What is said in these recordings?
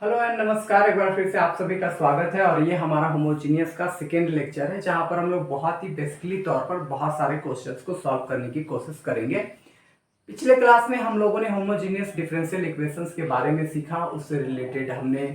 Hello and नमस्कार। एक बार फिर से आप सभी का स्वागत है और ये हमारा होमोजीनियस का सेकेंड लेक्चर है, जहां पर हम लोग बहुत ही बेसिकली तौर पर बहुत सारे क्वेश्चंस को सॉल्व करने की कोशिश करेंगे। पिछले क्लास में हम लोगों ने होमोजीनियस डिफरेंशियल इक्वेशंस के बारे में सीखा, उससे रिलेटेड हमने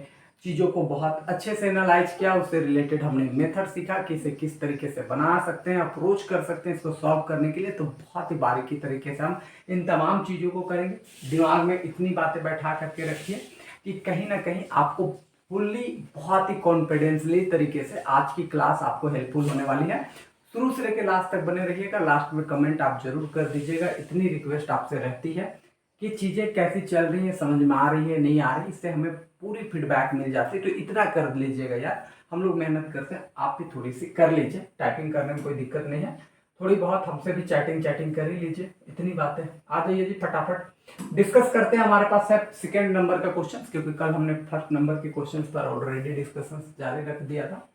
चीज़ों को बहुत अच्छे से एनालाइज किया, उससे रिलेटेड हमने मेथड सीखा कि इसे किस तरीके से बना सकते हैं, अप्रोच कर सकते हैं इसको सॉल्व करने के लिए। तो बहुत ही बारीकी तरीके से हम इन तमाम चीज़ों को करेंगे। दिमाग में इतनी बातें बैठा करके रखिए कि कहीं ना कहीं आपको फुल्ली बहुत ही कॉन्फिडेंसली तरीके से आज की क्लास आपको हेल्पफुल होने वाली है। शुरू से लेकर लास्ट तक बने रहिएगा। लास्ट में कमेंट आप जरूर कर दीजिएगा। इतनी रिक्वेस्ट आपसे रहती है कि चीज़ें कैसी चल रही है, समझ में आ रही है, नहीं आ रही, इससे हमें पूरी फीडबैक मिल जाती है। तो इतना कर लीजिएगा यार, हम लोग मेहनत करते हैं, आप भी थोड़ी सी कर लीजिए। टाइपिंग करने में कोई दिक्कत नहीं है, थोड़ी बहुत हमसे भी चैटिंग कर ही लीजिए। इतनी बातें आ जाइए जी, फटाफट डिस्कस करते हैं। हमारे पास है सेकेंड नंबर का क्वेश्चन, क्योंकि कल हमने फर्स्ट नंबर के क्वेश्चन पर ऑलरेडी डिस्कशन जारी रख दिया था।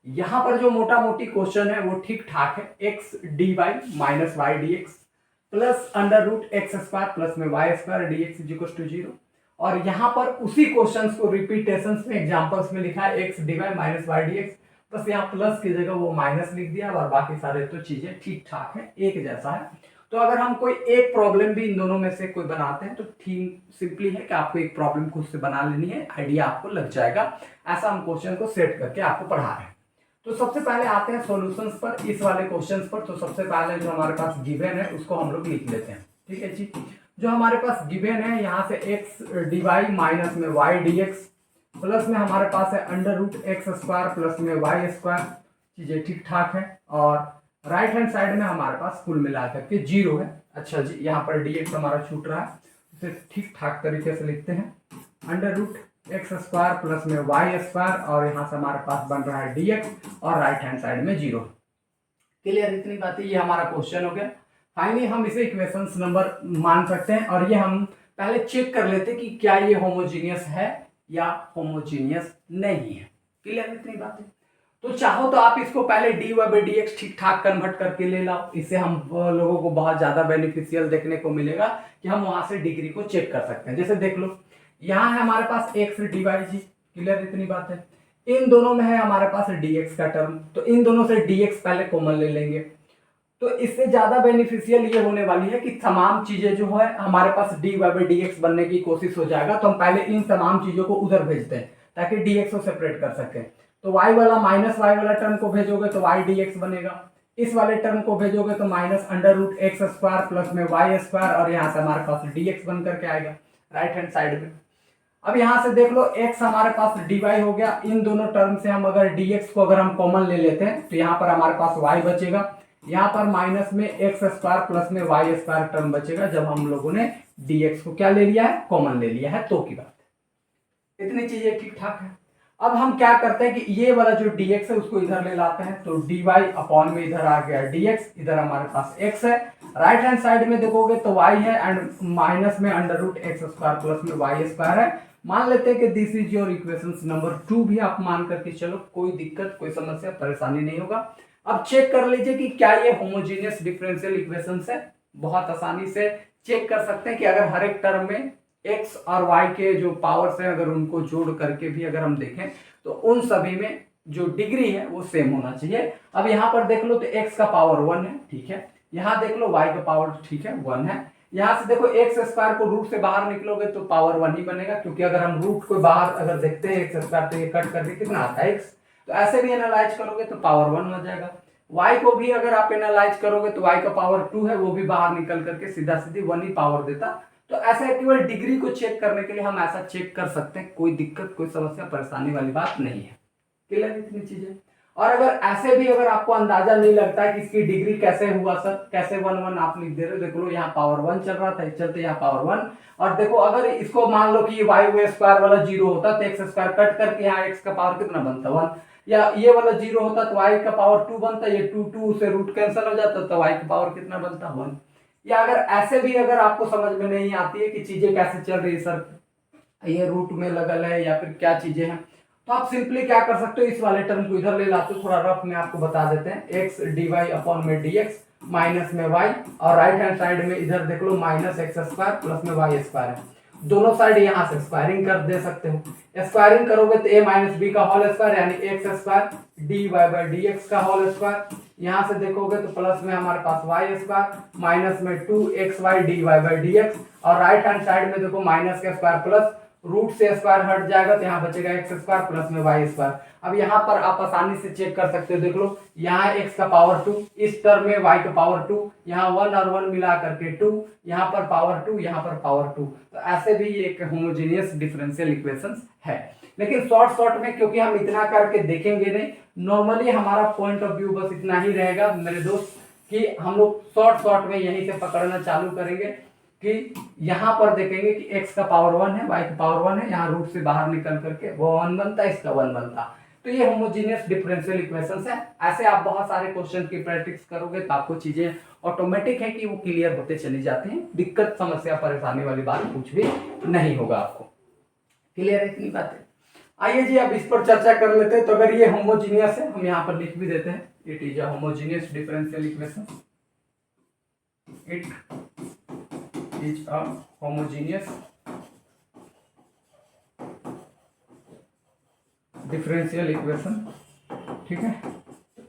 यहाँ पर जो मोटा मोटी क्वेश्चन है वो ठीक ठाक है। X d y minus y d x plus under root x square plus में y square d x equal to 0। और यहाँ पर उसी क्वेश्चन को रिपीटेशन में एग्जाम्पल्स में लिखा है x d y minus y d x, बस यहाँ प्लस की जगह वो माइनस लिख दिया और बाकी सारे तो चीजें ठीक ठाक है, एक जैसा है। तो अगर हम कोई एक प्रॉब्लम भी इन दोनों में से कोई बनाते हैं तो थीम सिंपली है कि आपको एक प्रॉब्लम खुद से बना लेनी है, आइडिया आपको लग जाएगा। ऐसा हम क्वेश्चन को सेट करके आपको पढ़ा रहे हैं। तो सबसे पहले आते हैं सॉल्यूशंस पर, इस वाले क्वेश्चंस पर। तो सबसे पहले जो हमारे पास गिवन है उसको हम लोग लिख लेते हैं। ठीक है जी, जो हमारे पास गिवन है यहाँ से एक्स डी वाई माइनस में वाई डी एक्स प्लस में हमारे पास है under root x square plus में वाई स्क्वायर, चीजें ठीक ठाक है। और राइट हैंड साइड में हमारे पास कुल मिला करके 0 है। अच्छा जी, यहाँ पर डी एक्स हमारा छूट रहा है, इसे ठीक ठाक तरीके से लिखते हैं। Under root x square plus में वाई स्क्वायर और यहाँ से हमारे पास बन रहा है डी एक्स और राइट हैंड साइड में 0। क्लियर, इतनी बातें, ये हमारा क्वेश्चन हो गया। फाइनली हम इसे इक्वेशंस नंबर मान सकते हैं और ये हम पहले चेक कर लेते हैं कि क्या ये होमोजीनियस है या होमोजीनियस नहीं है। क्लियर, इतनी बातें। तो चाहो तो आप इसको पहले d y by d x ठीक ठाक कन्वर्ट करके ले लाओ, इससे हम लोगों को बहुत ज्यादा बेनिफिशियल देखने को मिलेगा कि हम वहां से डिग्री को चेक कर सकते हैं। जैसे देख लो, यहाँ है हमारे पास एक्स डी वाई जी। क्लियर, इतनी बात है। इन दोनों में है हमारे पास dx का टर्म, तो इन दोनों से dx पहले कॉमन ले लेंगे। तो इससे ज्यादा बेनिफिशियल ये होने वाली है कि तमाम चीजें जो है हमारे पास dy बाई dx बनने की कोशिश हो जाएगा। तो हम पहले इन तमाम चीजों को उधर भेजते हैं ताकि dx को सेपरेट कर सके। तो y वाला माइनस वाई वाला टर्म को भेजोगे तो y dx बनेगा, इस वाले टर्म को भेजोगे तो minus under root x square plus में वाई स्क्वायर और यहाँ से हमारे पास dx बन करके आएगा राइट हैंड साइड में। अब यहां से देख लो, x हमारे पास dy हो गया। इन दोनों टर्म से हम अगर dx को अगर हम कॉमन ले लेते हैं तो यहाँ पर हमारे पास y बचेगा, यहाँ पर माइनस में एक्स स्क्वायर प्लस में वाई स्क्वायर टर्म बचेगा जब हम लोगों ने dx को क्या ले लिया है, कॉमन ले लिया है। तो की बात, इतनी चीजें ठीक ठाक है। अब हम क्या करते हैं कि ये वाला जो dx है उसको इधर ले लाते हैं। तो dy अपॉन में इधर आ गया dx, इधर हमारे पास x है। राइट हैंड साइड में देखोगे तो y है एंड माइनस में under root x square plus में वाई स्क्वायर है। मान लेते हैं कि this is your equations number 2 भी आप मान करके चलो, कोई दिक्कत कोई समस्या परेशानी नहीं होगा। अब चेक कर लीजिए कि क्या ये होमोजेनियस डिफरेंशियल इक्वेशंस है। बहुत आसानी से चेक कर सकते हैं कि अगर हर एक टर्म में x और y के जो पावर्स हैं अगर उनको जोड़ करके भी अगर हम देखें तो उन सभी में जो डिग्री है वो सेम होना चाहिए। अब यहाँ पर देख लो तो x का पावर 1 है, ठीक है। यहाँ देख लो y का पावर, ठीक है, 1 है। यहाँ से देखो एक्स स्क्वायर को रूट से बाहर निकलोगे तो पावर 1 ही बनेगा, क्योंकि अगर हम रूट को बाहर अगर देखते हैं एक्स स्क्वायर तो ये कट करके कितना आता है x। तो ऐसे भी एनालाइज करोगे तो पावर 1 हो जाएगा। y को भी अगर आप एनालाइज करोगे तो y का पावर 2 है, वो भी बाहर निकल करके सीधा सीधी 1 ही पावर देता। तो ऐसे केवल डिग्री को चेक करने के लिए हम ऐसा चेक कर सकते हैं, कोई दिक्कत कोई समस्या परेशानी वाली बात नहीं है। क्लियर, इतनी चीजें। और अगर ऐसे भी अगर आपको अंदाजा नहीं लगता है कि इसकी डिग्री कैसे हुआ सर, कैसे 1 1 आप लिख दे रहे हो, देख लो यहाँ पावर 1 चल रहा था, इस चलते यहाँ पावर 1। और देखो अगर इसको मान लो कि वाई वे स्क्वायर वाला 0 होता तो एक्स स्क्वायर कट करके यहाँ एक्स का पावर कितना बनता 1, या ये वाला 0 होता तो वाई का पावर 2 बनता, ये 2 2 से रूट कैंसिल हो जाता तो वाई का पावर कितना बनता 1। या अगर ऐसे भी अगर आपको समझ में नहीं आती है कि चीजें कैसे चल रही है सर, ये रूट में लगल है या फिर क्या चीजें हैं, तो आप सिंपली क्या कर सकते हो, इस वाले टर्म को इधर ले लाते हो। थोड़ा रफ में आपको बता देते हैं, एक्स डी वाई अपॉन में डी एक्स माइनस में वाई और राइट हैंड साइड में इधर देख लो माइनस एक्स स्क्वायर प्लस में वाई स्क्वायर है। दोनों साइड यहाँ से स्क्वायरिंग कर दे सकते हो। स्क्वायरिंग करोगे तो a माइनस बी का होल स्क्वायर यानी x square dy by d x का होल स्क्वायर। यहाँ से देखोगे तो प्लस में हमारे पास वाई स्क्वायर माइनस में 2xy dy by d x, और राइट हैंड साइड में देखो माइनस का स्क्वायर प्लस रूट से स्क्वायर हट जाएगा तो यहाँ बचेगा एक्स स्क्वायर प्लस में वाई स्क्वायर। अब यहाँ पर आप आसानी से चेक कर सकते हो, देख लो यहाँ x का पावर 2, इस टर्म में y का पावर 2, यहाँ 1 और 1 मिला करके 2, यहाँ पर पावर 2, यहाँ पर पावर 2। तो ऐसे भी ये एक होमोजेनियस डिफरेंशियल इक्वेशंस है। लेकिन शॉर्ट में क्योंकि हम इतना करके देखेंगे नहीं, नॉर्मली हमारा पॉइंट ऑफ व्यू बस इतना ही रहेगा मेरे दोस्त कि हम लोग शॉर्ट में यहीं से पकड़ना चालू करेंगे कि यहाँ पर देखेंगे कि x का पावर 1 है, y का पावर 1 है, यहाँ रूट से बाहर निकल करके वो 1 बनता है, इसका 1 बनता। तो ये होमोजेनियस डिफरेंशियल इक्वेशंस है। ऐसे आप बहुत सारे क्वेश्चन की प्रैक्टिस करोगे तो आपको चीजें ऑटोमेटिक है कि वो क्लियर होते चली जाती हैं। दिक्कत समस्या परेशानी वाली बात कुछ भी नहीं होगा आपको। क्लियर है इतनी बातें? आइए जी अब इस पर चर्चा कर लेते हैं। तो अगर ये होमोजीनियस है, हम यहाँ पर लिख भी देते हैं, it is a homogeneous differential equation, it is a homogeneous differential equation. ठीक है,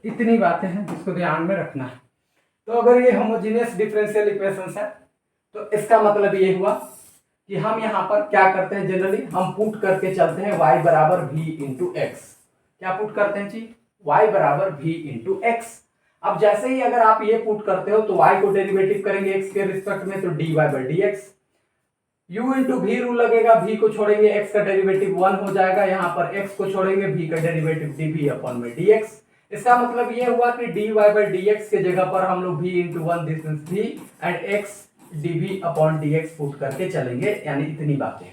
इतनी बातें हैं जिसको ध्यान में रखना है। तो अगर ये होमोजीनियस डिफरेंशियल इक्वेशंस है तो इसका मतलब ये हुआ कि हम यहाँ पर क्या करते हैं, जनरली हम पुट करके चलते हैं y बराबर v इंटू एक्स। क्या पुट करते हैं जी? y बराबर v इंटू एक्स। अब जैसे ही अगर आप ये पुट करते हो तो y को डेरिवेटिव करेंगे x के रिस्पेक्ट में, तो dy by d x, u into v rule लगेगा, v को छोड़ेंगे x का डेरिवेटिव 1 हो जाएगा, यहाँ पर x को छोड़ेंगे v का डेरिवेटिव dv अपॉन में dx। इसका मतलब ये हुआ कि dy बाई डी एक्स के जगह पर हम लोग v into 1 this is v and x dv upon dx put करके चलेंगे, यानी इतनी बातें।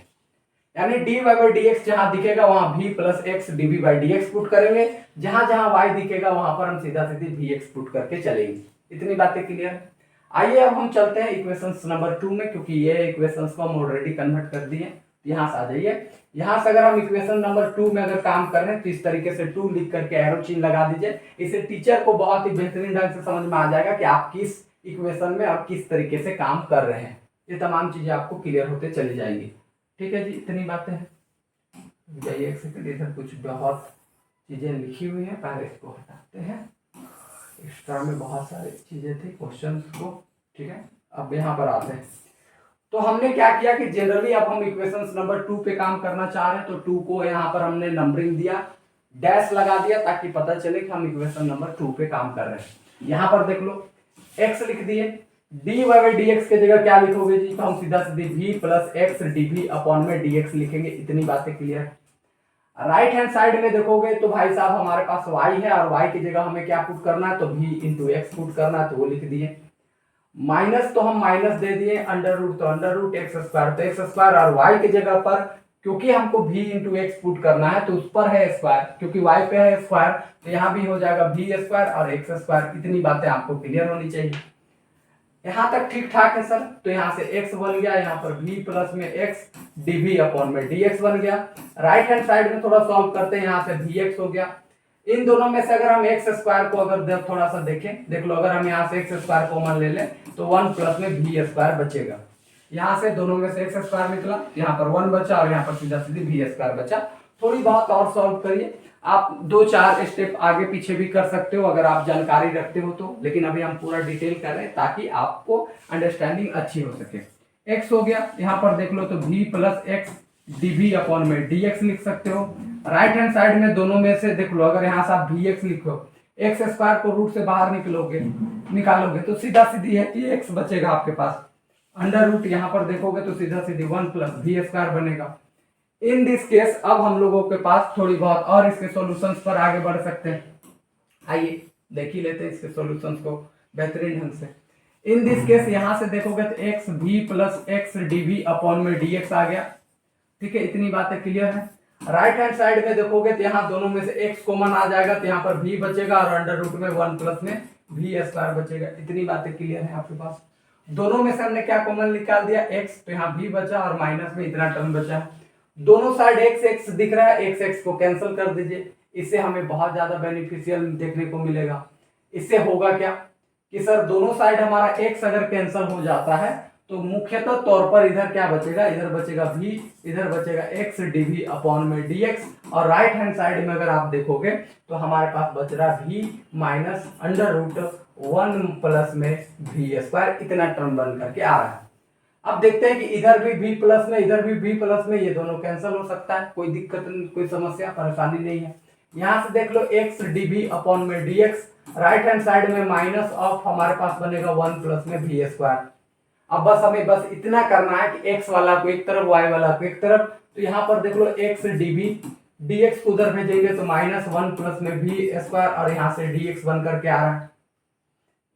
यानी dy बाई डी एक्स जहां दिखेगा वहां v plus x dv by dx put करेंगे, जहां जहां y दिखेगा वहां पर हम सीधा सीधी vx पुट करके चलेंगे। इतनी बातें क्लियर? आइए अब हम चलते हैं इक्वेशंस नंबर 2 में, क्योंकि ये इक्वेशंस को हम ऑलरेडी कन्वर्ट कर दिए। यहाँ से आ जाइए, यहाँ से अगर हम इक्वेशन नंबर 2 में अगर काम कर रहे हैं तो इस तरीके से 2 लिख करके एरो चिन्ह लगा दीजिए। इससे टीचर को बहुत ही बेहतरीन ढंग से समझ में आ जाएगा कि आप किस इक्वेशन में आप किस तरीके से काम कर रहे हैं। ये तमाम चीजें आपको क्लियर होते चली जाएंगी। ठीक है जी, इतनी बातें हैं। जाइए एक सेकंड, इधर कुछ बहुत चीजें लिखी हुई हैं, पहले इसको हटाते हैं। एक्स्ट्रा में बहुत सारी चीजें थी क्वेश्चन को। ठीक है, अब यहाँ पर आते हैं। तो हमने क्या किया कि जनरली अब हम इक्वेशंस नंबर 2 पे काम करना चाह रहे हैं, तो 2 को यहाँ पर हमने नंबरिंग दिया, डैश लगा दिया ताकि पता चले कि हम इक्वेशन नंबर 2 पे काम कर रहे हैं। यहाँ पर देख लो x लिख दिए, dy बाई डी एक्स के जगह क्या लिखोगे जी? तो हम सीधा सीधी v plus x dv upon में dx लिखेंगे। इतनी बातें क्लियर है? राइट हैंड साइड में देखोगे तो भाई साहब हमारे पास y है, और y की जगह हमें क्या पुट करना है? तो v इंटू एक्स पुट करना है, तो वो लिख दिए। माइनस तो हम माइनस दे दिए, अंडर रूट तो अंडर रूट, एक्स स्क्वायर तो एक्स स्क्वायर, और y की जगह पर क्योंकि हमको v इंटू एक्स पुट करना है तो उस पर है स्क्वायर, क्योंकि y पे है स्क्वायर तो यहाँ भी हो जाएगा v स्क्वायर और एक्स स्क्वायर। इतनी बातें आपको क्लियर होनी चाहिए। यहाँ तक ठीक ठाक है सर? तो यहाँ से x बन गया, यहाँ पर v प्लस में x dv अपॉन में dx बन गया। राइट हैंड साइड में थोड़ा सॉल्व करते हैं, यहाँ से vx हो गया। इन दोनों में से अगर हम एक्स स्क्वायर को अगर थोड़ा सा देखें, देख लो, अगर हम यहाँ से एक्स स्क्वायर कॉमन ले लें तो 1 प्लस में v स्क्वायर बचेगा। यहाँ से दोनों में से एक्स स्क्वायर निकला, यहाँ पर 1 बचा और यहाँ पर सीधा सीधी v स्क्वायर बचा। थोड़ी बहुत और सॉल्व करिए, आप 2-4 स्टेप आगे पीछे भी कर सकते हो अगर आप जानकारी रखते हो तो, लेकिन अभी हम पूरा डिटेल कर रहे हैं ताकि आपको अंडरस्टैंडिंग अच्छी हो सके। x हो गया, यहाँ पर देख लो तो v plus x dv upon में dx लिख सकते हो। राइट हैंड साइड में दोनों में से देख लो, अगर यहाँ से आप vx लिखो, एक्स स्क्वायर को रूट से बाहर निकालोगे तो सीधा सीधी है कि x बचेगा आपके पास। अंडर रूट यहाँ पर देखोगे तो सीधा सीधी 1 प्लस v स्क्वायर बनेगा। इन दिस केस अब हम लोगों के पास थोड़ी बहुत और इसके सॉल्यूशंस पर आगे बढ़ सकते हैं। आइए देख ही लेते हैं इसके सॉल्यूशंस को बेहतरीन ढंग से। इन दिस केस यहाँ से देखोगे तो x v plus x dv upon में dx आ गया। ठीक है, इतनी बातें क्लियर है? राइट हैंड साइड में देखोगे तो यहाँ दोनों में से x कॉमन आ जाएगा तो यहाँ पर v बचेगा और अंडर रूट में 1 प्लस में v स्क्वायर बचेगा। इतनी बातें क्लियर है आपके पास? दोनों में से हमने क्या कॉमन निकाल दिया? x, तो यहाँ v बचा और माइनस में इतना टर्म बचा। दोनों साइड x x दिख रहा है, x x को कैंसिल कर दीजिए। इससे हमें बहुत ज्यादा बेनिफिशियल देखने को मिलेगा। इससे होगा क्या कि सर दोनों साइड हमारा x अगर कैंसिल हो जाता है तो मुख्यतः तौर पर इधर क्या बचेगा, इधर बचेगा v, इधर बचेगा x dv अपॉन में dx, और राइट हैंड साइड में अगर आप देखोगे तो हमारे पास बच रहा है v minus under root 1 plus में v स्क्वायर, इतना टर्म बन करके आ रहा है। अब देखते हैं कि इधर भी v प्लस में, इधर भी v प्लस में, ये दोनों कैंसिल हो सकता है, कोई दिक्कत नहीं, कोई समस्या परेशानी नहीं है। यहाँ से देख लो x dv अपॉन में dx, राइट हैंड साइड में माइनस ऑफ हमारे पास बनेगा 1 प्लस में v स्क्वायर। अब बस हमें बस इतना करना है कि x वाला को एक तरफ, y वाला को एक तरफ, तो यहाँ पर देख लो x dv dx को उधर भेजेंगे तो माइनस 1 प्लस में v स्क्वायर, और यहाँ से dx बन करके आ रहा है।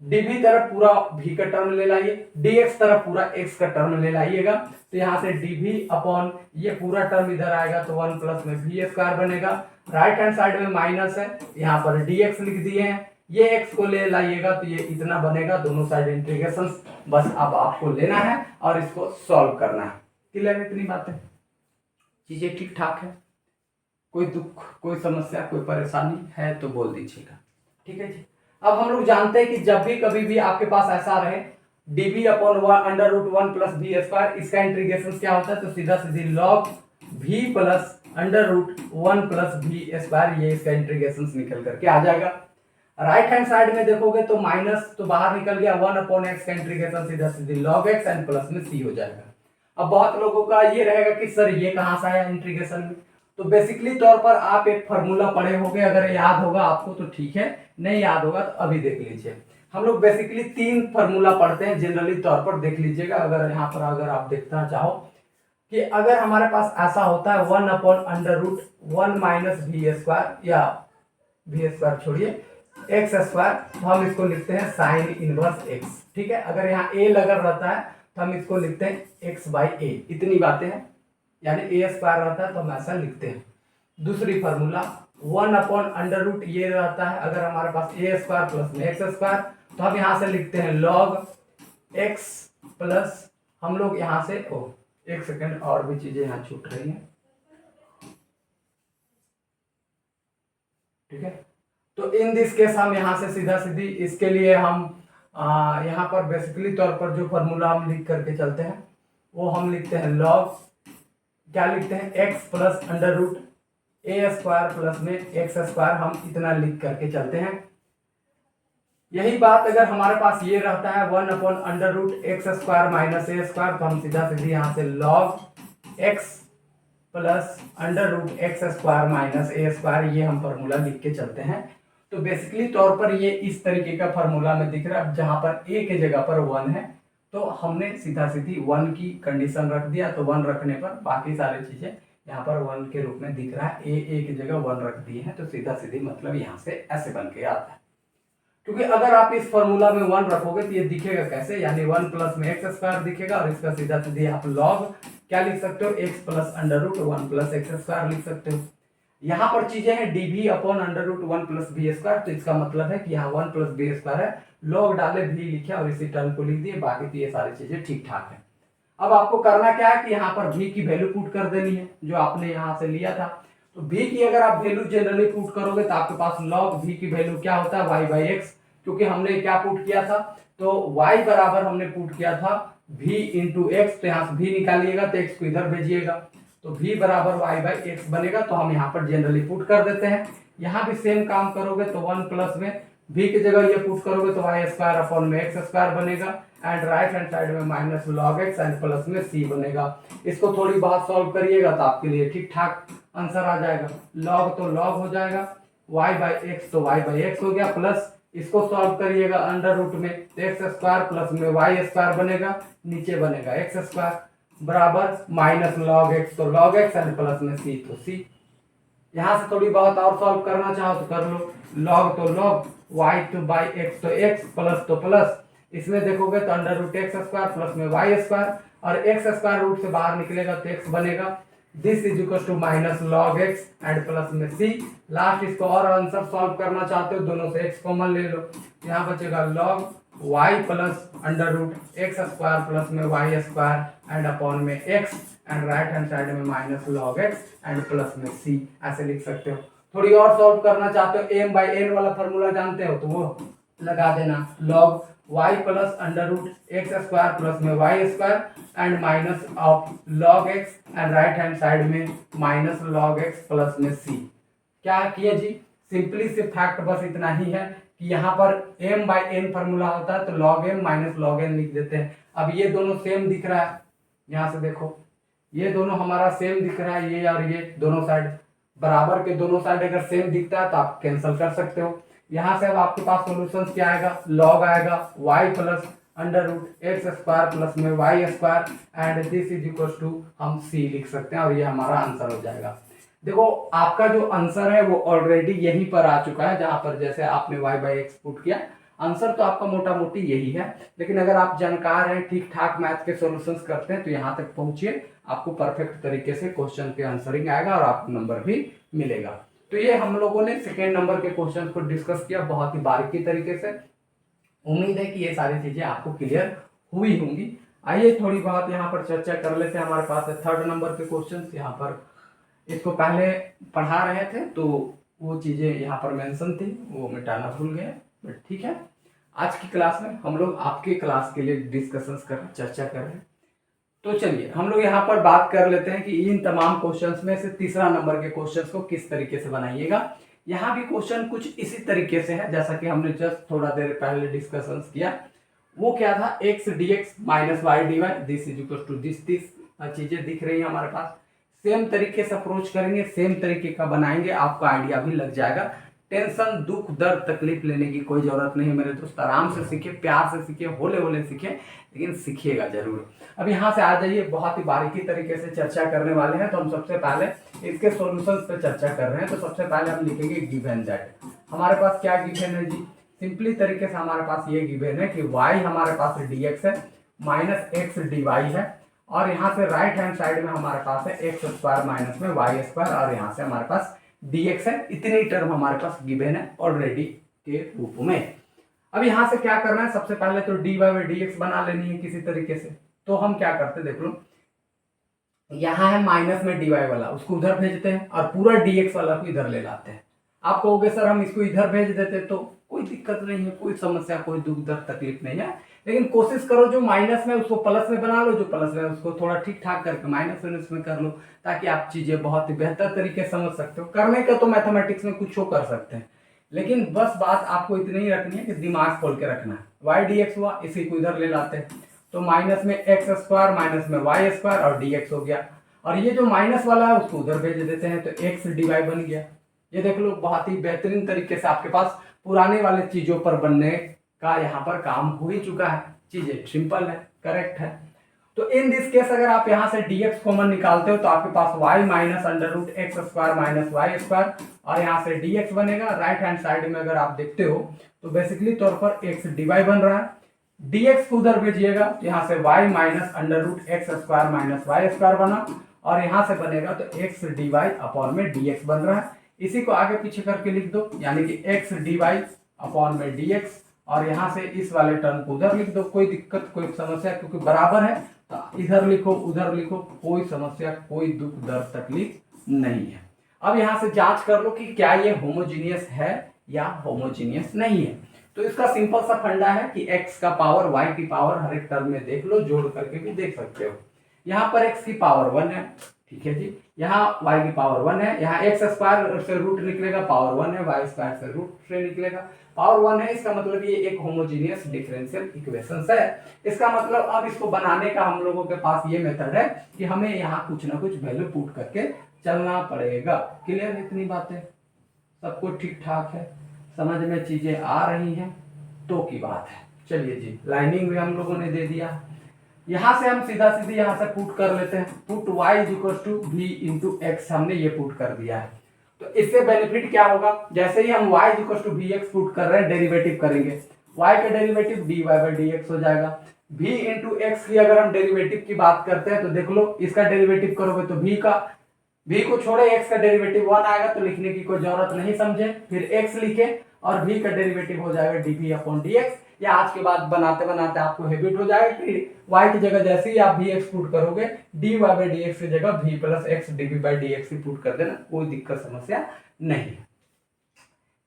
dv तरफ पूरा v का टर्म ले लाइए, dx तरफ पूरा x का टर्म ले लाइएगा, तो यहाँ से dv अपॉन ये पूरा टर्म इधर आएगा तो 1 प्लस में v स्क्वायर बनेगा। राइट हैंड साइड में माइनस है, यहाँ पर dx लिख दिए हैं, ये x को ले लाइएगा तो ये इतना बनेगा, दोनों साइड इंटीग्रेशन बस अब आपको लेना है और इसको सॉल्व करना है। क्लियर, इतनी बातें, चीजें ठीक ठाक है, कोई दुख, कोई समस्या, कोई परेशानी है तो बोल दीजिएगा, ठीक है जी। अब हम लोग जानते हैं कि जब भी कभी भी आपके पास ऐसा रहे dv upon under root 1 plus v square, इसका इंटीग्रेशन क्या होता है, तो सीधा सीधी log v plus under root 1 plus v square, ये इसका इंटीग्रेशन निकल करके आ जाएगा। राइट हैंड साइड में देखोगे तो माइनस तो बाहर निकल गया, 1 अपॉन x का इंटीग्रेशन सीधा सीधी log x एंड प्लस में c हो जाएगा। अब बहुत लोगों का ये रहेगा कि सर ये कहाँ से आया इंटीग्रेशन में, तो बेसिकली तौर पर आप एक फार्मूला पढ़े होंगे, अगर याद होगा आपको तो ठीक है, नहीं याद होगा तो अभी देख लीजिए। हम लोग बेसिकली 3 फार्मूला पढ़ते हैं जनरली तौर पर, देख लीजिएगा। अगर यहाँ पर अगर आप देखना चाहो कि अगर हमारे पास ऐसा होता है 1 upon under root 1 minus v square, या v स्क्वायर छोड़िए एक्स स्क्वायर, तो हम इसको लिखते हैं साइन इनवर्स x, ठीक है। अगर यहाँ a लगा रहता है तो हम इसको लिखते हैं x बाई a, इतनी बातें हैं, यानी a स्क्वायर रहता है तो हम ऐसा लिखते हैं। दूसरी फार्मूला 1 अपॉन अंडर रूट ये रहता है, अगर हमारे पास a स्क्वायर प्लस में x स्क्वायर, तो हम यहाँ से लिखते हैं log x प्लस, हम लोग यहाँ से एक सेकेंड, और भी चीजें यहाँ छूट रही हैं, ठीक है। तो इन दिस केस हम यहाँ से सीधा सीधी इसके लिए हम यहाँ पर बेसिकली तौर पर जो फार्मूला हम लिख करके चलते हैं वो हम लिखते हैं log, क्या लिखते हैं, x plus under root a square plus में x स्क्वायर, हम इतना लिख करके चलते हैं। यही बात अगर हमारे पास ये रहता है 1 upon under root x square minus a square, तो हम सीधा सीधी यहाँ से log x plus under root x square minus a square, ये हम फार्मूला लिख के चलते हैं। तो बेसिकली तौर पर ये इस तरीके का फार्मूला में दिख रहा है, जहां पर a के जगह पर 1 है तो हमने सीधा सीधी 1 की कंडीशन रख दिया, तो 1 रखने पर बाकी सारी चीजें यहाँ पर 1 के रूप में दिख रहा है, a की जगह 1 रख दिए हैं, तो सीधा सीधी मतलब यहाँ से ऐसे बन के आता है। क्योंकि अगर आप इस फार्मूला में 1 रखोगे तो ये दिखेगा कैसे, यानी 1 प्लस में एक्स स्क्वायर दिखेगा, और इसका सीधा सीधी आप log क्या लिख सकते हो, x plus under root 1 plus x square लिख सकते हो। यहाँ पर चीजें हैं dv upon under root 1 plus b square, तो इसका मतलब है कि यहाँ 1 प्लस बी स्क्वायर है, log डाले v लिखे और इसी टर्म को लिख दिए, बाकी तो ये सारी चीजें ठीक ठाक है। अब आपको करना क्या है कि यहाँ पर v की वैल्यू पुट कर देनी है, जो आपने यहाँ से लिया था। तो v की अगर आप वैल्यू जनरली पुट करोगे तो आपके पास log v की वैल्यू क्या होता है, y बाई एक्स, क्योंकि हमने क्या पुट किया था, तो y बराबर हमने पुट किया था v इंटू एक्स, तो यहाँ से v निकालिएगा तो x को इधर भेजिएगा, तो v बराबर y बाई एक्स बनेगा। तो हम यहाँ पर जनरली पुट कर देते हैं। यहाँ भी सेम काम करोगे तो 1 प्लस में v की जगह ये पुट करोगे तो y स्क्वायर अपॉन में एक्स स्क्वायर बनेगा, एंड राइट हैंड साइड में minus log x and plus में c बनेगा। इसको थोड़ी बहुत सॉल्व करिएगा तो आपके लिए ठीक ठाक आंसर आ जाएगा। log तो log हो जाएगा, y बाई एक्स तो y बाई एक्स हो गया, प्लस इसको सॉल्व करिएगा अंडर रूट में, एक्स स्क्वायर प्लस में वाई स्क्वायर बनेगा, नीचे बनेगा एक्स स्क्वायर बराबर माइनस log x, तो log x एंड प्लस में c तो c। यहाँ से थोड़ी बहुत और सॉल्व करना चाहो तो कर लो, log तो log, y तो बाई x तो x, प्लस तो प्लस, इसमें देखोगे तो under root x square plus में वाई स्क्वायर, और एक्स स्क्वायर रूट से बाहर निकलेगा तो x बनेगा, this is equal to minus log x and plus में c। लास्ट इसको और आंसर सॉल्व करना चाहते हो, दोनों से x कॉमन ले लो, यहाँ बचेगा log y plus under root x square plus में वाई स्क्वायर एंड अपॉन में x, and right hand side में minus log x and plus में c, ऐसे लिख सकते हो। थोड़ी और सॉल्व करना चाहते हो, m बाई n वाला फॉर्मूला जानते हो तो वो लगा देना, log Y plus under root x square plus में y square and minus of log x and right hand side में माइनस लॉग एक्स प्लस में सी। क्या किया जी, सिंपली से फैक्ट बस इतना ही है कि यहाँ पर m बाई n फॉर्मूला होता है तो log m minus log n लिख देते हैं। अब ये दोनों सेम दिख रहा है, यहाँ से देखो ये दोनों हमारा सेम दिख रहा है, ये और ये दोनों साइड बराबर के दोनों साइड अगर सेम दिखता है तो आप कैंसिल कर सकते हो। यहाँ से अब आपके पास सॉल्यूशन क्या आएगा, log आएगा y plus under root x square plus में y square and this is equal to हम c लिख सकते हैं और ये हमारा आंसर हो जाएगा। देखो आपका जो आंसर है वो ऑलरेडी यहीं पर आ चुका है, जहां पर जैसे आपने y बाई एक्स पुट किया, आंसर तो आपका मोटा मोटी यही है। लेकिन अगर आप जानकार हैं, ठीक ठाक मैथ के सॉल्यूशंस करते हैं तो यहाँ तक पहुंचिए, आपको परफेक्ट तरीके से क्वेश्चन के आंसरिंग आएगा और आपको नंबर भी मिलेगा। तो ये हम लोगों ने सेकेंड नंबर के क्वेश्चन को डिस्कस किया बहुत ही बारीकी तरीके से। उम्मीद है कि ये सारी चीजें आपको क्लियर हुई होंगी। आइए थोड़ी बहुत यहाँ पर चर्चा कर लेते हैं। हमारे पास है थर्ड नंबर के क्वेश्चन, यहाँ पर इसको पहले पढ़ा रहे थे तो वो चीजें यहाँ पर मेंशन थी, वो मिटाना भूल गए, बट ठीक है। आज की क्लास में हम लोग आपके क्लास के लिए डिस्कशंस कर रहे हैं, चर्चा कर रहे हैं। तो चलिए हम लोग यहाँ पर बात कर लेते हैं कि इन तमाम क्वेश्चंस में से तीसरा नंबर के क्वेश्चंस को किस तरीके से बनाइएगा। यहाँ भी क्वेश्चन कुछ इसी तरीके से है जैसा कि हमने जस्ट थोड़ा देर पहले डिस्कशंस किया। वो क्या था, x d x minus y d y this is equal to this चीजें दिख रही है हमारे पास। सेम तरीके से अप्रोच करेंगे, सेम तरीके का बनाएंगे, आपको आइडिया भी लग जाएगा। टेंशन दुख दर्द तकलीफ लेने की कोई जरूरत नहीं मेरे दोस्त। आराम से सीखिए, प्यार से सीखिए, होले होले सीखिए, लेकिन सीखिएगा जरूर। अब यहाँ से आ जाइए, बहुत ही बारीकी तरीके से चर्चा करने वाले हैं। तो हम सबसे पहले इसके सॉल्यूशंस पे चर्चा कर रहे हैं। तो सबसे पहले हम लिखेंगे गिवन दैट। हमारे पास क्या गिवन है जी, सिंपली तरीके से हमारे पास ये गिवन है कि y हमारे पास dx है माइनस एक्स dy है, और यहाँ से राइट हैंड साइड में हमारे पास है एक्स स्क्वायर माइनस में वाई स्क्वायर, और यहाँ से हमारे पास dx है। इतनी टर्म हमारे पास गिवन है ऑलरेडी के रूप में। अब यहाँ से क्या करना है, सबसे पहले तो dy बाई dx बना लेनी है किसी तरीके से। तो हम क्या करते देख लो, यहाँ है माइनस में dy वाला, उसको उधर भेजते हैं और पूरा dx वाला को इधर ले लाते हैं। आप कहोगे सर हम इसको इधर भेज देते, तो कोई दिक्कत नहीं है, कोई समस्या, कोई दुख दर्द तकलीफ नहीं है। लेकिन कोशिश करो जो माइनस में उसको प्लस में बना लो, जो प्लस में उसको थोड़ा ठीक ठाक करके माइनस में कर लो, ताकि आप चीजें बहुत ही बेहतर तरीके से समझ सकते हो। करने का तो मैथमेटिक्स में कुछ कर सकते हैं, लेकिन बस बात आपको इतनी ही रखनी है कि दिमाग खोल के रखना है। वाई डी एक्स हुआ, इसी को इधर ले लाते हैं, तो माइनस में एक्स स्क्वायर माइनस में वाई स्क्वायर और डी एक्स हो गया, और ये जो माइनस वाला है उसको उधर भेज देते हैं, तो एक्स डी वाई बन गया। ये देख लो, बहुत ही बेहतरीन तरीके से आपके पास पुराने वाले चीजों पर बनने का यहाँ पर काम हो ही चुका है। चीजें सिंपल है, करेक्ट है। तो इन दिस केस अगर आप यहाँ से dx कॉमन निकालते हो तो आपके पास y minus under root x square minus y square, और यहाँ से dx बनेगा। राइट हैंड साइड में अगर आप देखते हो तो बेसिकली तौर पर x dy बन रहा है, dx को उधर भेजिएगा, यहाँ से y minus under root x square minus y square बना, और यहाँ से बनेगा तो x dy अपॉन में dx बन रहा है। इसी को आगे पीछे करके लिख दो, यानी कि x dy अपॉन में dx, और यहाँ से इस वाले टर्म को उधर लिख दो। कोई दिक्कत कोई समस्या, क्योंकि बराबर है तो इधर लिखो उधर लिखो, कोई समस्या कोई दुख दर्द तकलीफ नहीं है। अब यहाँ से जांच कर लो कि क्या ये होमोजीनियस है या होमोजीनियस नहीं है। तो इसका सिंपल सा फंडा है कि x का पावर y की पावर हर एक टर्म में देख लो, जोड़ करके भी देख सकते हो। यहाँ पर x की पावर 1 है, ठीक है जी, यहाँ y की पावर 1 है, यहाँ एक्स स्क्वायर से रूट निकलेगा, पावर 1 है, वाई स्क्वायर से रूट से निकलेगा, पावर 1 है। इसका मतलब ये एक होमोजीनियस डिफरेंशियल इक्वेशंस है। इसका मतलब अब इसको बनाने का हम लोगों के पास ये मेथड है कि हमें यहाँ कुछ ना कुछ वैल्यू पुट करके चलना पड़ेगा। क्लियर है इतनी बातें, सबको ठीक ठाक है, समझ में चीजें आ रही हैं तो की बात है। चलिए जी, लाइनिंग भी हम लोगों ने दे दिया। यहाँ से हम सीधा सीधी यहाँ से पुट कर लेते हैं, put y is equal to v into x, हमने ये पुट कर दिया है। तो इससे बेनिफिट क्या होगा, जैसे ही हम y is equal to v x put कर रहे हैं, डेरिवेटिव करेंगे, y का derivative dy by d x हो जाएगा। v इंटू एक्स की अगर हम डेरिवेटिव की बात करते हैं तो देख लो, इसका डेरिवेटिव करोगे तो v को छोड़े x का डेरिवेटिव 1 आएगा, तो लिखने की कोई जरूरत नहीं, समझे। फिर x लिखे और v का डेरिवेटिव हो जाएगा dv अपॉन dx। या आज के बाद बनाते बनाते आपको हैबिट हो जाएगा कि y की जगह जैसे ही आप vx पुट करोगे, dy बाई dx की जगह v plus x dv by dx put कर देना, कोई दिक्कत समस्या नहीं है।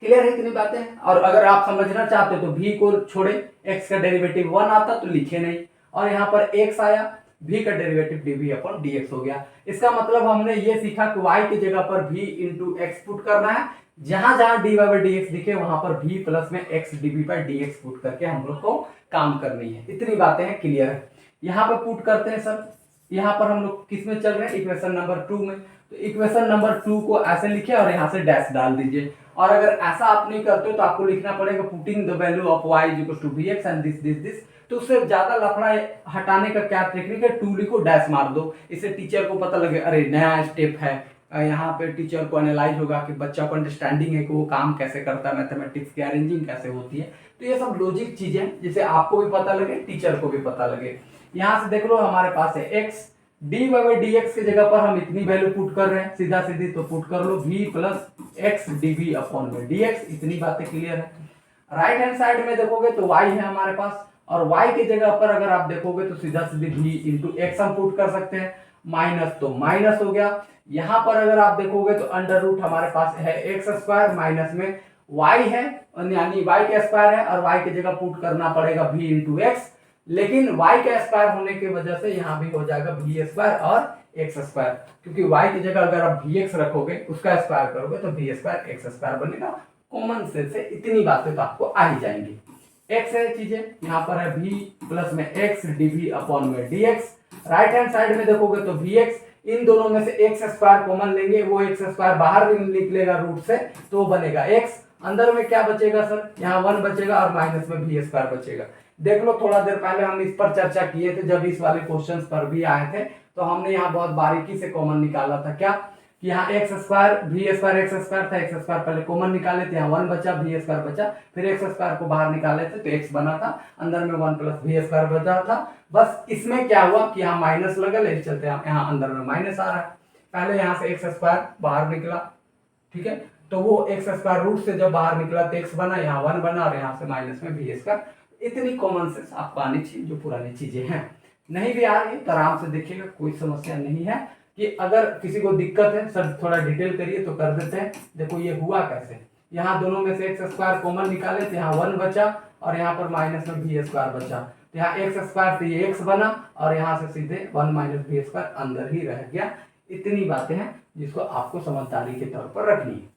क्लियर है इतनी बातें। और अगर आप समझना चाहते हो तो v को छोड़े, x का डेरिवेटिव 1 आता तो लिखे नहीं, और यहाँ पर x आया, v का डेरिवेटिव dv अपॉन dx हो गया। इसका मतलब हमने ये सीखा कि y की जगह पर v इंटू एक्स पुट करना है, जहां जहां dy बाई dx दिखे वहां पर v प्लस में x dv by dx put करके हम लोग को काम करनी है। इतनी बातें हैं, क्लियर है। यहाँ पर पुट करते हैं सर, यहाँ पर हम लोग किस में चल रहे हैं, इक्वेशन नंबर 2 में। तो इक्वेशन नंबर 2 को ऐसे लिखे और यहाँ से डैश डाल दीजिए। और अगर ऐसा आप नहीं करते हो तो आपको लिखना पड़ेगा putting the value of y equal to vx and this. तो उससे ज्यादा लफड़ा हटाने का क्या टेक्निक है, 2 लिखो डैश मार दो, इससे टीचर को पता लगे अरे नया स्टेप है। यहाँ पे टीचर को एनालाइज होगा कि बच्चा को अंडरस्टैंडिंग है कि वो काम कैसे करता है, मैथमेटिक्स की अरेंजिंग कैसे होती है। तो ये सब लॉजिक चीजें जिसे आपको भी पता लगे, टीचर को भी पता लगे। यहाँ से देख लो हमारे पास है x, dy बाई dx की जगह पर हम इतनी वैल्यू पुट कर रहे हैं, सीधा सीधी, तो पुट कर लो v plus x dv upon में dx। इतनी बातें क्लियर है। राइट हैंड साइड में देखोगे तो y है हमारे पास, और y की जगह पर अगर आप देखोगे तो सीधा सीधी v इंटू एक्स हम पुट कर सकते हैं, माइनस तो माइनस हो गया। यहाँ पर अगर आप देखोगे तो अंडर रूट हमारे पास है एक्स स्क्वायर, माइनस में y है यानी y के स्क्वायर है, और y की जगह पुट करना पड़ेगा v इंटू एक्स, लेकिन y के स्क्वायर होने की वजह से यहाँ भी हो जाएगा v स्क्वायर और एक्स स्क्वायर, क्योंकि y की जगह अगर आप vx रखोगे उसका स्क्वायर करोगे तो v स्क्वायर एक्स स्क्वायर बनेगा। कॉमन सेंस से इतनी बातें तो आपको आ ही जाएंगी। x है चीजें, यहाँ पर है v प्लस में x dv अपॉन में dx। राइट हैंड साइड में देखोगे तो vx, इन दोनों में से एक्स स्क्वायर कॉमन लेंगे, वो एक्स स्क्वायर बाहर निकलेगा रूट से तो वो बनेगा x। अंदर में क्या बचेगा सर, यहाँ 1 बचेगा और माइनस में v स्क्वायर बचेगा। देख लो थोड़ा देर पहले हम इस पर चर्चा किए थे, जब इस वाले क्वेश्चंस पर भी आए थे तो हमने यहाँ बहुत बारीकी से कॉमन निकाला था। क्या कि यहाँ x square v square x square था, एक्स स्क्वायर पहले कॉमन निकाले थे, यहाँ 1 बचा, v स्क्वायर बचा, फिर एक्स स्क्वायर को बाहर निकाले थे तो x बना था, अंदर में 1 प्लस v स्क्वायर बचा था। बस इसमें क्या हुआ कि यहाँ माइनस लगा, ले चलते हैं यहाँ अंदर में माइनस आ रहा है। पहले यहाँ से एक्स स्क्वायर बाहर निकला, ठीक है, तो वो एक्स स्क्वायर रूट से जब बाहर निकला तो x बना, यहाँ 1 बना, और यहाँ से माइनस में v स्क्वायर। इतनी कॉमन सेंस आपको आनी चाहिए, जो पुरानी चीजें हैं। नहीं भी आ रही तो आराम से देखिएगा, कोई समस्या नहीं है। कि अगर किसी को दिक्कत है सर थोड़ा डिटेल करिए तो कर देते हैं। देखो ये हुआ कैसे, यहाँ दोनों में से एक्स स्क्वायर कॉमन निकाले तो यहाँ 1 बचा और यहाँ पर माइनस में v स्क्वायर बचा, तो यहाँ एक्स स्क्वायर से ये x बना और यहाँ से सीधे 1 माइनस v स्क्वायर अंदर ही रह गया। इतनी बातें हैं जिसको आपको समझदारी के तौर पर रखनी है।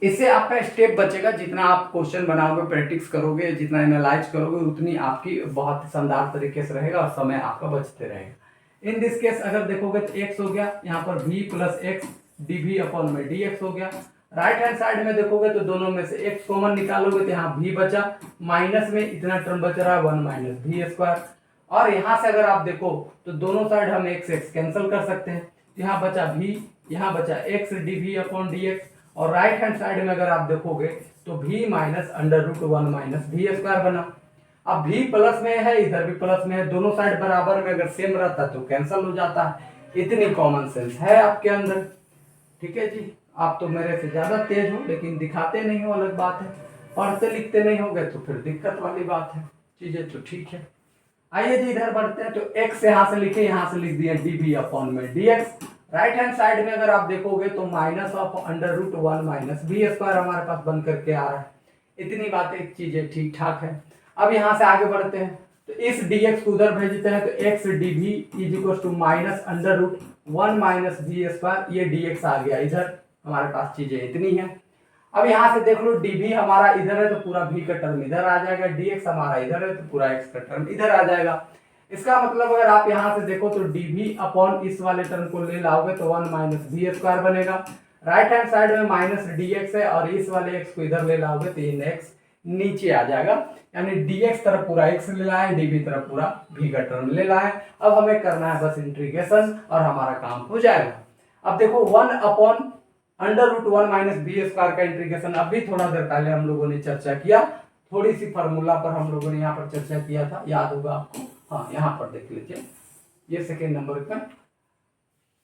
इससे आपका स्टेप बचेगा, जितना आप क्वेश्चन बनाओगे, प्रैक्टिस करोगे, जितना एनालाइज करोगे, उतनी आपकी बहुत ही शानदार तरीके से रहेगा और समय आपका बचते रहेगा। इन दिस केस अगर देखोगे तो x हो गया, यहाँ पर v plus x dv upon में dx हो गया। राइट हैंड साइड में देखोगे तो दोनों में से x कॉमन निकालोगे तो यहाँ v बचा, माइनस में इतना टर्म बच रहा है 1 माइनस v स्क्वायर, और यहाँ से अगर आप देखो तो दोनों साइड हम x कैंसिल कर सकते हैं, यहाँ बचा v, यहाँ बचा x dv अपॉन dx, और राइट हैंड साइड में अगर आप देखोगे तो v minus under root 1 minus v square बना। अब v प्लस में है, इधर भी प्लस में है, दोनों साइड बराबर में अगर सेम रहता तो कैंसिल हो जाता है। इतनी कॉमन सेंस है आपके अंदर, ठीक है जी। आप तो मेरे से ज्यादा तेज हो लेकिन दिखाते नहीं हो, अलग बात है। पढ़ते लिखते नहीं हो गए तो फिर दिक्कत वाली बात है। चीजें तो ठीक है। आइए जी इधर बढ़ते हैं, तो x यहाँ से लिखे, यहाँ से लिख दिया dv अपॉन में dx। राइट हैंड साइड में अगर आप देखोगे तो minus of under root 1 minus v square हमारे पास बन करके आ रहा है। इतनी बातें चीजें ठीक ठाक है। अब यहाँ से आगे बढ़ते हैं, तो इस dx को उधर भेजते हैं, तो x dv is equal to minus under root 1 minus v square, ये dx आ गया इधर। हमारे पास चीजें इतनी है। अब यहाँ से देख लो dv हमारा इधर है तो पूरा v का टर्म इधर आ जाएगा, dx हमारा इधर है तो पूरा x का टर्म इधर आ जाएगा। इसका मतलब अगर आप यहाँ से देखो तो dv अपॉन इस वाले टर्म को ले लाओगे तो 1 माइनस v स्क्वायर बनेगा। राइट हैंड साइड में माइनस dx है और इस वाले x को इधर ले लाओगे तो ये x नीचे आ जाएगा, यानी dx तरफ पूरा x ले लाए, dv तरफ पूरा v का टर्म ले लाए। अब हमें करना है बस इंटीग्रेशन और हमारा काम हो जाएगा। अब देखो 1 upon under root 1 minus v square का इंटीग्रेशन अभी थोड़ा देर पहले हम लोगों ने चर्चा किया, थोड़ी सी फार्मूला पर हम लोगों ने यहाँ पर चर्चा किया था, याद होगा आपको। हाँ यहाँ पर देख लीजिए, ये सेकेंड नंबर का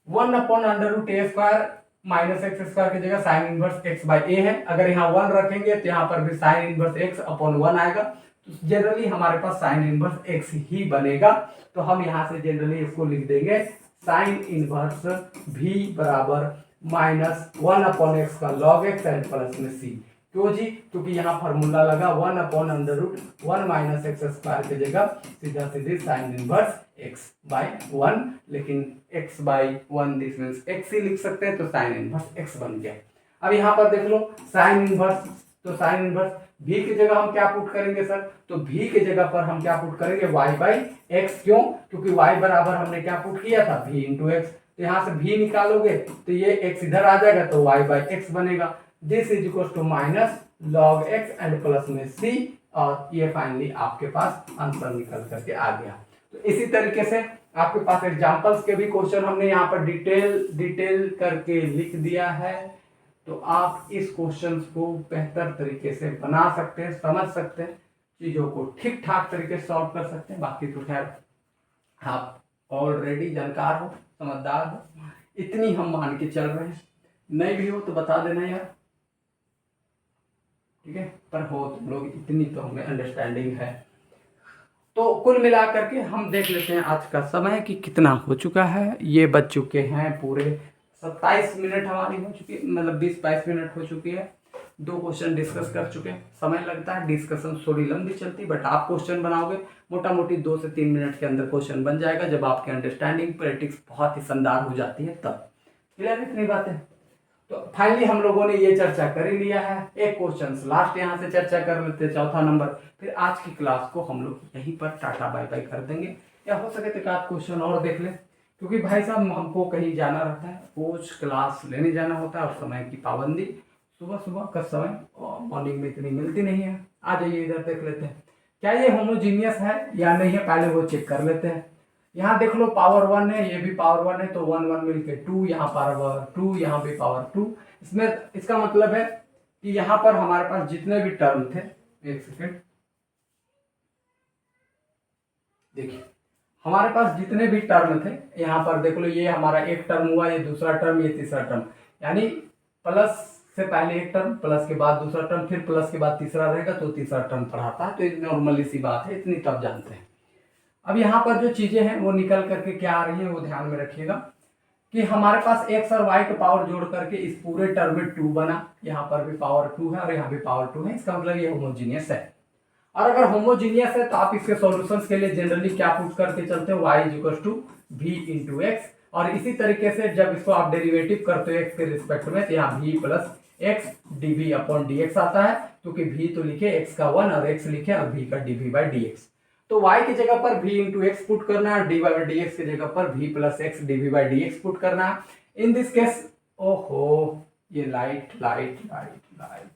1 अपॉन अंडर रूट ए स्क्वायर माइनस एक्स स्क्वायर की जगह साइन इनवर्स एक्स बाई ए है। अगर यहाँ 1 रखेंगे तो यहाँ पर भी साइन इनवर्स एक्स अपॉन 1 आएगा, तो जनरली हमारे पास साइन इनवर्स एक्स ही बनेगा। तो हम यहाँ से जनरली इसको लिख देंगे साइन इनवर्स v बराबर माइनस 1/x का log x एंड प्लस में c। क्यों जी? क्योंकि यहाँ फॉर्मूला लगा 1/√1 माइनस एक्स स्क्वायर की जगह सीधा सीधी साइन इनवर्स x/1, लेकिन x/1 दिस मीन्स x ही लिख सकते हैं, तो साइन इनवर्स x बन गया। अब यहाँ पर देख लो साइन इनवर्स, तो साइन इनवर्स v की जगह हम क्या पुट करेंगे सर? तो v की जगह पर हम क्या पुट करेंगे? y/x। क्यों? क्योंकि y बराबर हमने क्या पुट किया था? v into x. तो यहाँ से v निकालोगे तो ये x इधर आ जाएगा, तो y/x बनेगा। This is equal to minus log x and plus में c, और ये फाइनली आपके पास आंसर निकल करके आ गया। तो इसी तरीके से आपके पास एग्जांपल्स के भी क्वेश्चन हमने यहाँ पर डिटेल करके लिख दिया है, तो आप इस क्वेश्चन को बेहतर तरीके से बना सकते हैं, समझ सकते हैं, चीजों को ठीक ठाक तरीके से सॉल्व कर सकते हैं। बाकी तो खैर आप ऑलरेडी जानकार हो, समझदार हो, इतनी हम मान के चल रहे हैं। नहीं भी हो तो बता देना यार, ठीक है? पर हो तुम लोग, इतनी तो हमें अंडरस्टैंडिंग है। तो कुल मिला करके हम देख लेते हैं आज का समय कि कितना हो चुका है। ये बज चुके हैं पूरे 27 मिनट हमारी हो चुकी है, मतलब 20-22 मिनट हो चुकी है। 2 क्वेश्चन डिस्कस कर चुके हैं। समय लगता है, डिस्कशन थोड़ी लंबी चलती, बट आप क्वेश्चन बनाओगे मोटा मोटी 2 से 3 मिनट के अंदर क्वेश्चन बन जाएगा, जब आपकी अंडरस्टैंडिंग प्रैक्टिस बहुत ही शानदार हो जाती है तब। क्लियर इतनी बातें? तो फाइनली हम लोगों ने ये चर्चा कर ही लिया है। एक क्वेश्चन लास्ट यहाँ से चर्चा कर लेते हैं, चौथा नंबर। फिर आज की क्लास को हम लोग यहीं पर टाटा बाय बाय कर देंगे, या हो सके तो एक आध क्वेश्चन और देख लें, क्योंकि भाई साहब हमको कहीं जाना रहता है, रोज क्लास लेने जाना होता है, और समय की पाबंदी सुबह सुबह का समय मॉर्निंग में इतनी मिलती नहीं है। आ जाइए इधर देख लेते हैं क्या ये होमोजीनियस है या नहीं है, पहले वो चेक कर लेते हैं। यहाँ देख लो पावर 1 है, ये भी पावर 1 है, तो 1 1 मिलके 2, यहाँ पावर 2, यहाँ भी पावर 2। इसमें इसका मतलब है कि यहाँ पर हमारे पास जितने भी टर्म थे, एक सेकेंड देखिए, हमारे पास जितने भी टर्म थे, यहाँ पर देख लो, ये हमारा एक टर्म हुआ, ये दूसरा टर्म, ये तीसरा टर्म, यानी प्लस से पहले एक टर्म, प्लस के बाद दूसरा टर्म, फिर प्लस के बाद तीसरा रहेगा, तो तीसरा टर्म पढ़ाता है। तो ये नॉर्मली सी बात है, इतनी तब जानते हैं। अब यहाँ पर जो चीजें हैं वो निकल करके क्या आ रही है, वो ध्यान में रखिएगा कि हमारे पास x और y का पावर जोड़ करके इस पूरे टर्म में 2 बना, यहाँ पर भी पावर 2 है और यहाँ भी पावर 2 है। इसका मतलब ये होमोजीनियस है। और अगर होमोजीनियस है तो आप इसके सॉल्यूशंस के लिए जनरली क्या पुट करके चलते हो? y = v into x. और इसी तरीके से जब इसको आप डेरिवेटिव करते हो x के रिस्पेक्ट में, तो यहाँ v प्लस एक्स dv/dx आता है, क्योंकि v तो लिखे x का 1 और x लिखे और v का dv/dx। तो y की जगह पर v इंटू एक्स पुट करना है, dy/dx की जगह पर v plus x dv/dx put करना है। इन दिस केस, ओहो ये लाइट लाइट लाइट लाइट,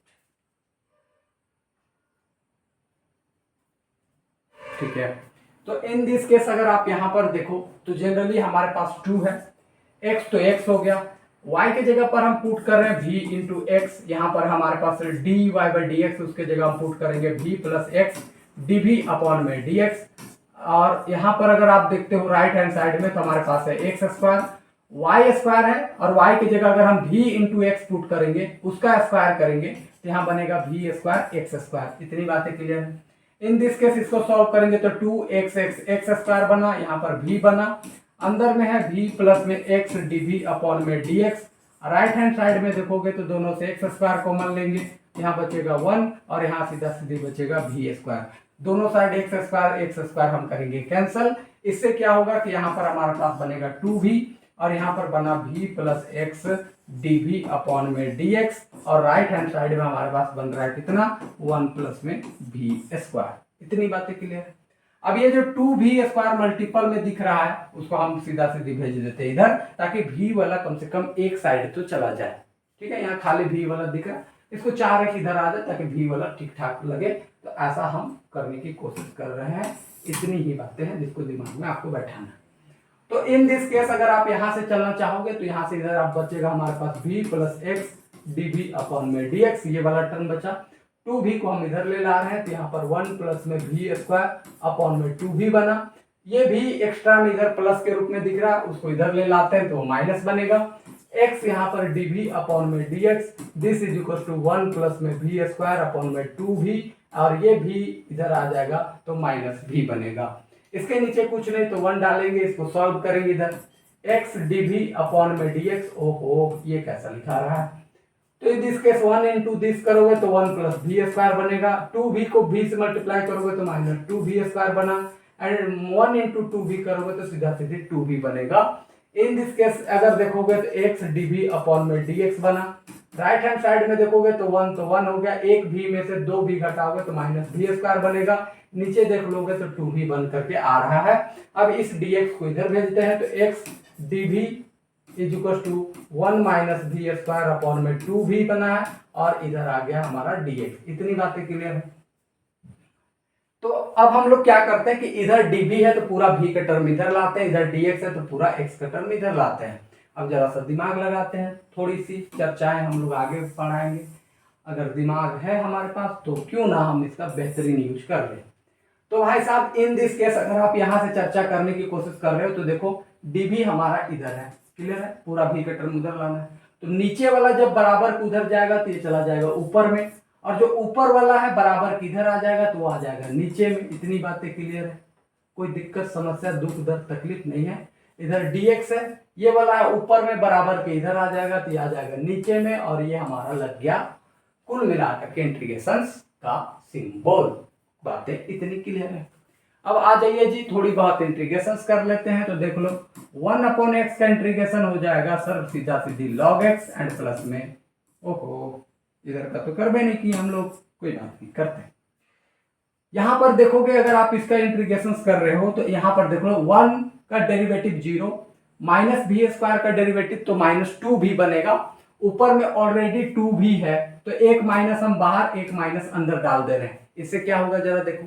ठीक है। तो इन दिस केस अगर आप यहां पर देखो तो जनरली हमारे पास 2 है, x तो x हो गया, y की जगह पर हम पुट कर रहे हैं v इंटू एक्स, यहाँ पर हमारे पास dy/dx, उसके जगह हम पुट करेंगे v प्लस एक्स dv/dx। और यहाँ पर अगर आप देखते हो राइट हैंड साइड में, तो हमारे पास है x स्क्वायर, y स्क्वायर है, और y की जगह अगर हम v इंटू एक्स पुट करेंगे, उसका स्क्वायर करेंगे, तो यहाँ बनेगा v स्क्वायर x स्क्वायर। इतनी बातें क्लियर है? इन दिस केस इसको सॉल्व करेंगे तो 2x x स्क्वायर बना, यहाँ पर v बना, अंदर में है v प्लस में x dv/dx। Right hand side में देखोगे तो दोनों से x स्क्वायर कॉमन लेंगे, यहाँ बचेगा 1 और यहाँ सीधा सीधी बचेगा v स्क्वायर। दोनों साइड x स्क्वायर हम करेंगे कैंसल। इससे क्या होगा कि यहाँ पर हमारे पास बनेगा 2v, और यहाँ पर बना v प्लस एक्स dv/dx, और राइट हैंड साइड में हमारे पास बन रहा है कितना? 1 प्लस में v स्क्वायर। इतनी बातें क्लियर है? अब ये जो 2v स्क्वायर मल्टीपल में दिख रहा है, उसको हम सीधा सीधी भेज देते हैं इधर, ताकि v वाला कम से कम एक साइड तो चला जाए। ठीक है, यहाँ खाली v वाला दिख रहा है, इसको 4x इधर आ जाए ताकि v वाला ठीक ठाक लगे। तो ऐसा हम करने की कोशिश कर रहे हैं। इतनी ही बातें हैं जिसको दिमाग में आपको बैठाना है। तो इन दिस केस अगर आप यहां से चलना चाहोगे तो यहां से इधर आप बचेगा हमारे पास v प्लस एक्स dv/dx, ये वाला टर्म बचा। 2v को हम इधर ले ला रहे हैं, तो यहाँ पर 1 प्लस में v स्क्वायर 2v बना। ये भी एक्स्ट्रा में इधर प्लस के रूप में दिख रहा है, उसको इधर ले लाते हैं तो माइनस बनेगा। x यहाँ पर dv/dx, this is equal to 1 plus में v स्क्वायर 2v, और ये भी इधर आ जाएगा तो माइनस v बनेगा। इसके नीचे कुछ नहीं तो 1 डालेंगे, इसको सॉल्व करेंगे इधर। एक्स डी वी अपॉन में डी एक्स। ओहो, ये कैसा लिखा रहा है? तो in this case 1 into this करोगे तो 1 प्लस वी स्क्वायर बनेगा। 2v को v से मल्टीप्लाई करोगे तो माइनस 2v स्क्वायर बना, एंड 1 इंटू 2v करोगे तो सीधा सीधे 2v बनेगा। इन दिस केस अगर देखोगे तो एक्स डी वी अपॉन में डी एक्स बना। राइट हैंड साइड में देखोगे तो 1 तो 1 हो गया, एक v में से 2v घटाओगे तो माइनस वी स्क्वायर बनेगा। नीचे देख लोगे तो 2v बन करके आ रहा है। अब इस dx को इधर भेजते हैं तो x dv is equal to 1 minus v square upon में 2v बना है, और इधर आ गया हमारा dx। इतनी बातें क्लियर है। तो अब हम लोग क्या करते हैं कि इधर dv है तो पूरा v का टर्म इधर लाते हैं, इधर dx है तो पूरा x का टर्म इधर लाते हैं। अब जरा सा दिमाग लगाते हैं, थोड़ी सी चर्चाएं हम लोग आगे पढ़ाएंगे। अगर दिमाग है हमारे पास तो क्यों ना हम इसका बेहतरीन यूज कर लें। तो भाई साहब इन दिस केस अगर आप यहाँ से चर्चा करने की कोशिश कर रहे हो तो देखो dv हमारा इधर है, क्लियर है, पूरा v का टर्म उधर लाना है। तो नीचे वाला जब बराबर उधर जाएगा तो ये चला जाएगा ऊपर में, और जो ऊपर वाला है बराबर किधर आ जाएगा तो वो आ जाएगा नीचे में। इतनी बातें क्लियर है, कोई दिक्कत समस्या दुख दर्द तकलीफ नहीं है। इधर dx है, ये वाला है ऊपर में बराबर के इधर आ जाएगा तो ये आ जाएगा नीचे में, और ये हमारा लग गया कुल मिलाकर के इंटीग्रेशंस का सिंबल। बातें इतनी क्लियर है। अब आ जाइए जी थोड़ी बहुत इंटीग्रेशंस कर लेते हैं। तो देख लो 1 अपॉन एक्स का इंटीग्रेशन हो जाएगा सर सीधा सीधी log x एंड प्लस में, ओहो इधर का तो कर भी नहीं किया हम लोग, कोई बात नहीं करते हैं। यहां पर देखोगे अगर आप इसका इंटीग्रेशन कर रहे हो तो यहां पर देख लो 1 का डेरिवेटिव 0, माइनस वी स्क्वायर का डेरिवेटिव तो माइनस 2v बनेगा। ऊपर में ऑलरेडी 2v है तो एक माइनस हम बाहर एक माइनस अंदर डाल दे रहे हैं। इससे क्या होगा जरा देखो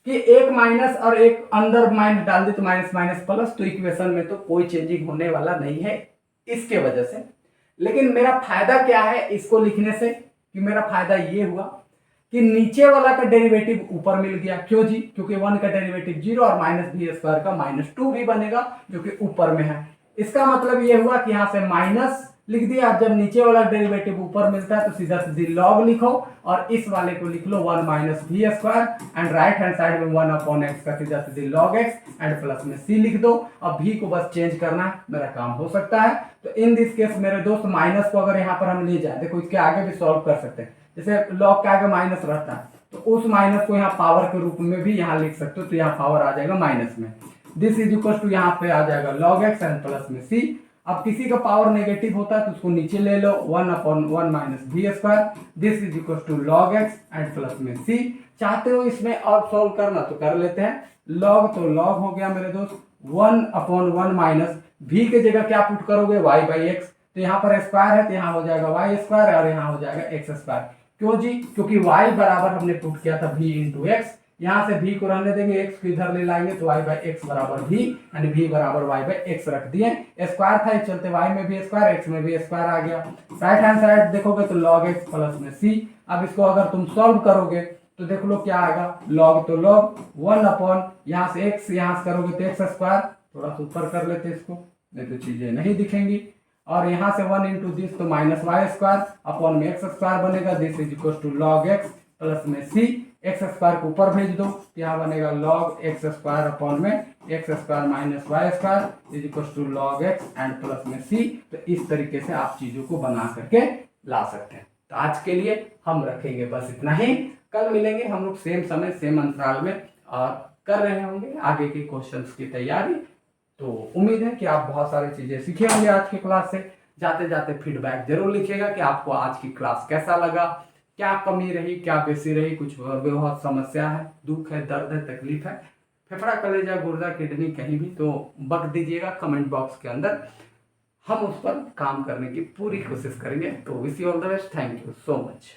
कि एक माइनस और एक अंदर माइनस डाल दे तो माइनस माइनस प्लस, तो इक्वेशन में तो कोई चेंजिंग होने वाला नहीं है इसके वजह से। लेकिन मेरा फायदा क्या है इसको लिखने से, कि मेरा फायदा ये हुआ कि नीचे वाला का डेरिवेटिव ऊपर मिल गया। क्यों जी? क्योंकि 1 का डेरिवेटिव 0 और माइनस वी स्क्वायर का माइनस 2v बनेगा जो कि ऊपर में है। इसका मतलब ये हुआ कि यहाँ से माइनस लिख दिया। जब नीचे वाला डेरिवेटिव ऊपर मिलता है तो सीधा सीधी log लिखो, और इस वाले को लिख लो 1 minus v square, and right hand side में 1 अपॉन एक्स का सीधा सीधी log x एंड प्लस में c लिख दो। अब v को बस चेंज करना है, मेरा काम हो सकता है। तो इन दिस केस मेरे दोस्त माइनस को अगर यहाँ पर हम ले जाए, देखो इसके आगे भी सॉल्व कर सकते हैं। जैसे log के आगे माइनस रहता है तो उस माइनस को यहाँ पावर के रूप में भी यहाँ लिख सकते हो, तो यहाँ पावर आ जाएगा माइनस में। दिस इज इक्वल टू यहाँ पे आ जाएगा log x एंड प्लस में c। अब किसी का पावर नेगेटिव होता है तो उसको नीचे ले लो, 1 upon 1 minus v square, this is equal to log x and plus में c। चाहते हो इसमें और सॉल्व करना तो कर लेते हैं। log तो log हो गया मेरे दोस्त, 1 अपॉन 1 माइनस v के जगह क्या पुट करोगे y बाई एक्स, तो यहाँ पर स्क्वायर है तो यहाँ हो जाएगा y स्क्वायर और यहाँ हो जाएगा x स्क्वायर। क्यों जी? क्योंकि y बराबर हमने पुट किया था v इंटू एक्स, यहाँ से v को रहने देंगे, x को इधर ले लाएंगे तो y बाई एक्स बराबर v, यानी v बराबर y बाई एक्स रख दिए। स्क्वायर था इस चलते y में भी स्क्वायर x में भी स्क्वायर आ गया। राइट हैंड साइड देखोगे तो log x प्लस में c। अब इसको अगर तुम सॉल्व करोगे तो देख लो क्या आएगा, log तो log 1 अपॉन यहाँ से x यहाँ से करोगे तो x स्क्वायर, थोड़ा सा ऊपर कर लेते इसको नहीं तो चीजें नहीं दिखेंगी, और यहाँ से 1 इंटू दिस तो माइनस वाई स्क्वायर अपॉन में एक्स स्क्वायर बनेगा। This is equal to log x plus में c। एक्स स्क्वायर को ऊपर भेज दो, यहाँ बनेगा log x स्क्वायर अपॉन में x square minus y square is equal to log x and plus में c। तो इस तरीके से आप चीजों को बना करके ला सकते हैं। तो आज के लिए हम रखेंगे बस इतना ही। कल मिलेंगे हम लोग सेम समय सेम अंतराल में, और कर रहे होंगे आगे के क्वेश्चंस की तैयारी। तो उम्मीद है कि आप बहुत सारी चीजें सीखे होंगे आज की क्लास से। जाते जाते फीडबैक जरूर लिखिएगा कि आपको आज की क्लास कैसा लगा, क्या कमी रही, क्या बेसी रही, कुछ बहुत समस्या है, दुख है, दर्द है, तकलीफ है, फेफड़ा, कलेजा, गुर्दा, किडनी कहीं भी, तो बक दीजिएगा कमेंट बॉक्स के अंदर। हम उस पर काम करने की पूरी कोशिश करेंगे। तो wish you all the best. Thank you so much.